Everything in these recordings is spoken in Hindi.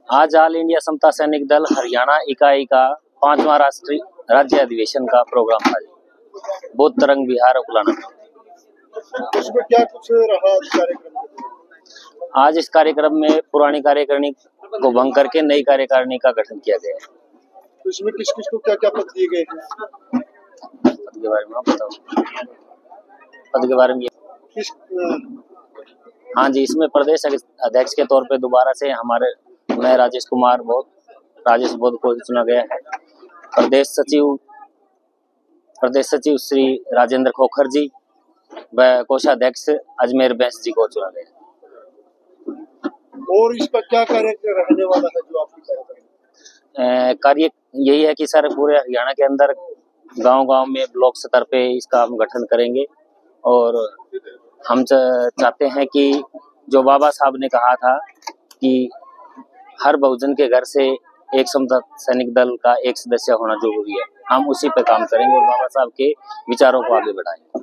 आज ऑल इंडिया समता सैनिक दल हरियाणा इकाई का 5वां राष्ट्रीय राज्य अधिवेशन का प्रोग्राम था। बौद्ध तरंग विहार उकलाना। उसमें क्या कुछ रहा कार्यक्रम? आज इस कार्यक्रम में पुरानी कार्यकारिणी को भंग करके नई कार्यकारिणी का गठन किया गया है। तो इसमें किस किस को क्या क्या पद दिए गए हैं? पद के बारे में आप बताओ। पद के बारे में हाँ जी, इसमें प्रदेश अध्यक्ष के तौर पे दोबारा से मैं राजेश बौद्ध को चुना गया है। प्रदेश सचिव श्री राजेंद्र खोखर जी व कोषाध्यक्ष अजमेर बैंस जी को चुना गया। और इसका क्या कार्य रहने वाला है जो आपकी कार्य यही है कि सर पूरे हरियाणा के अंदर गांव-गांव में ब्लॉक स्तर पे इसका हम गठन करेंगे और हम चाहते हैं कि जो बाबा साहब ने कहा था कि हर बहुजन के घर से एक समता सैनिक दल का एक सदस्य होना जरूरी है, हम उसी पे काम करेंगे और बाबा साहब के विचारों को आगे बढ़ाएंगे।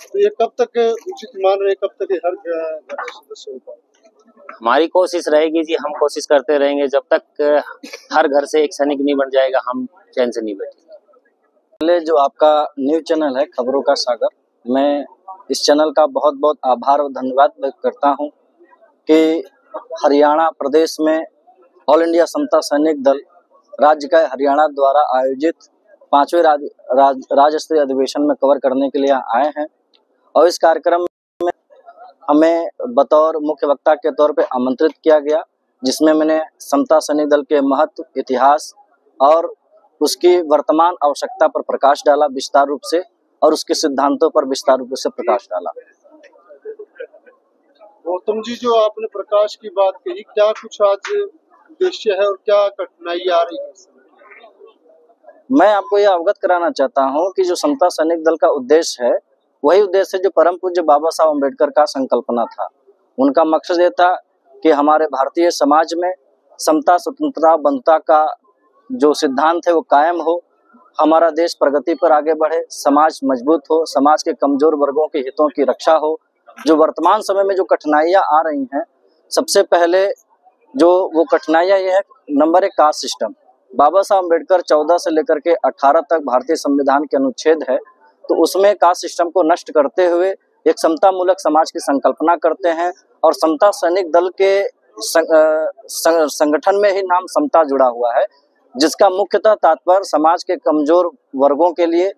तो ये कब तक उचित मान रहे, कब तक हर घर सदस्य होगा? हमारी कोशिश रहेगी जी, हम कोशिश करते रहेंगे जब तक हर घर से एक सैनिक नहीं बन जाएगा, हम चैन से नहीं बैठेंगे। पहले जो आपका न्यूज चैनल है खबरों का सागर, मैं इस चैनल का बहुत बहुत आभार और धन्यवाद व्यक्त करता हूं कि हरियाणा प्रदेश में ऑल इंडिया समता सैनिक दल राज्य का हरियाणा द्वारा आयोजित 5वें राज्य स्तरीय अधिवेशन में कवर करने के लिए आए हैं और इस कार्यक्रम में हमें बतौर मुख्य वक्ता के तौर पे आमंत्रित किया गया, जिसमें मैंने समता सैनिक दल के महत्व, इतिहास और उसकी वर्तमान आवश्यकता पर प्रकाश डाला विस्तार रूप से और उसके सिद्धांतों पर विस्तार रूप से प्रकाश डाला। गौतम जी, जो आपने प्रकाश की बात कही, क्या कुछ आज उद्देश्य है और क्या कठिनाई आ रही है? मैं आपको यह अवगत कराना चाहता हूं कि जो समता सैनिक दल का उद्देश्य है वही उद्देश्य है जो परम पूज्य बाबा साहब अम्बेडकर का संकल्पना था। उनका मकसद ये था कि हमारे भारतीय समाज में समता, स्वतंत्रता, बंधुता का जो सिद्धांत है वो कायम हो, हमारा देश प्रगति पर आगे बढ़े, समाज मजबूत हो, समाज के कमजोर वर्गों के हितों की रक्षा हो। जो वर्तमान समय में जो कठिनाइयां आ रही हैं, सबसे पहले जो वो कठिनाइयां ये है, नंबर 1 कास्ट सिस्टम। बाबा साहब अम्बेडकर 14 से लेकर के 18 तक भारतीय संविधान के अनुच्छेद है, तो उसमें कास्ट सिस्टम को नष्ट करते हुए एक समता मूलक समाज की संकल्पना करते हैं और समता सैनिक दल के संगठन में ही नाम समता जुड़ा हुआ है, जिसका मुख्यतः तात्पर्य समाज के कमजोर वर्गों के लिए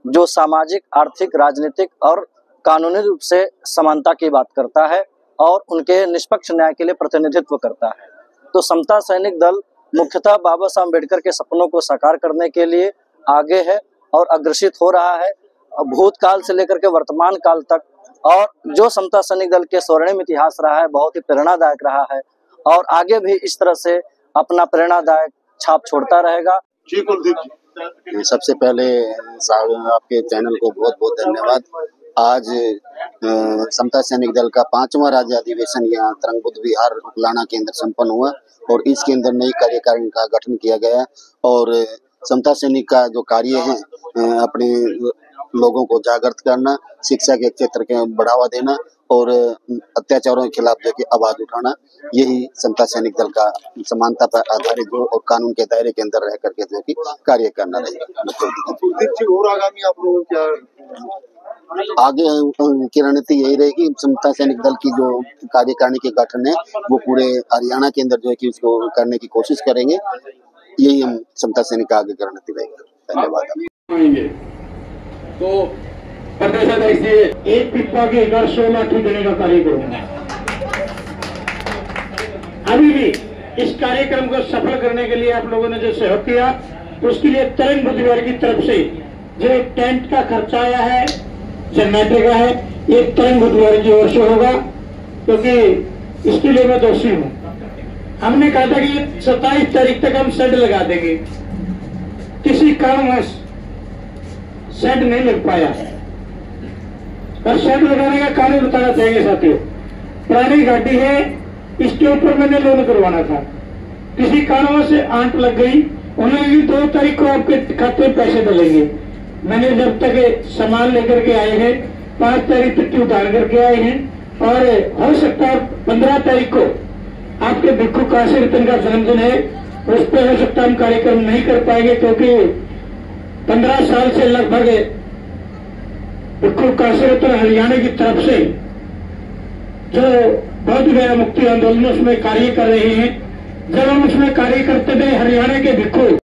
जो सामाजिक, आर्थिक, राजनीतिक और कानूनी रूप से समानता की बात करता है और उनके निष्पक्ष न्याय के लिए प्रतिनिधित्व करता है। तो समता सैनिक दल मुख्यतः बाबा साहब अम्बेडकर के सपनों को साकार करने के लिए आगे है और अग्रसित हो रहा है, भूतकाल से लेकर के वर्तमान काल तक। और जो समता सैनिक दल के स्वर्णिम इतिहास रहा है, बहुत ही प्रेरणादायक रहा है और आगे भी इस तरह से अपना प्रेरणादायक छाप छोड़ता रहेगा। जी कुलदीप जी, सबसे पहले आपके चैनल को बहुत बहुत धन्यवाद। आज समता सैनिक दल का 5वां राज्य अधिवेशन यहाँ तरंग बुद्ध विहार उकलाना के अंदर संपन्न हुआ और इसके अंदर नई कार्यकारिणी का गठन किया गया और समता सैनिक का जो कार्य है अपने लोगों को जागृत करना, शिक्षा के क्षेत्र के बढ़ावा देना और अत्याचारों के खिलाफ जो कि आवाज उठाना, यही समता सैनिक दल का समानता पर आधारित हो और कानून के दायरे के अंदर रह करके जो कि कार्य करना रहेगा। और आगामी आप लोगों क्या आगे की रणनीति यही रहेगी, समता सैनिक दल की जो कार्यकारिणी के गठन है वो पूरे हरियाणा के अंदर जो है कि उसको करने की कोशिश करेंगे। यही हम समता सैनिक का आगे की रणनीति रहेगी। धन्यवाद। तो प्रदेश अध्यक्ष जी, एक पिप्पा के घर 100 लाठी देने का कार्य करूंगा। अभी भी इस कार्यक्रम को सफल करने के लिए आप लोगों ने जो सहयोग किया, उसके लिए तरंग बुद्धविहार की तरफ से जो टेंट का खर्चा आया है, जनरेटर का है, ये तरंग बुद्धविहार की ओर से होगा, क्योंकि इसके लिए मैं दोषी हूँ। हमने कहा था कि 27 तारीख तक हम शेड लगा देंगे, किसी कारणवश शेड नहीं लग पाया और शेड लगाने का कारण बताना चाहेंगे साथियों। पुरानी गाड़ी है, इसके ऊपर मैंने लोन करवाना था, किसी कारणवश से आंट लग गई, उन्होंने 2 तारीख को आपके खाते में पैसे डलेंगे। मैंने जब तक सामान लेकर के आए हैं, 5 तारीख तक की उतार करके आए हैं और हो सकता है 15 तारीख को आपके भिक्खु काशी रतन का जन्मदिन है, उस पर हो सकता हम कार्यक्रम नहीं कर पाएंगे, क्योंकि 15 साल से लगभग भिक्खु काशी रतन हरियाणा की तरफ से जो बौद्ध गया मुक्ति आंदोलन उसमें कार्य कर रहे हैं। जब हम उसमें कार्य करते थे, हरियाणा के भिक्खु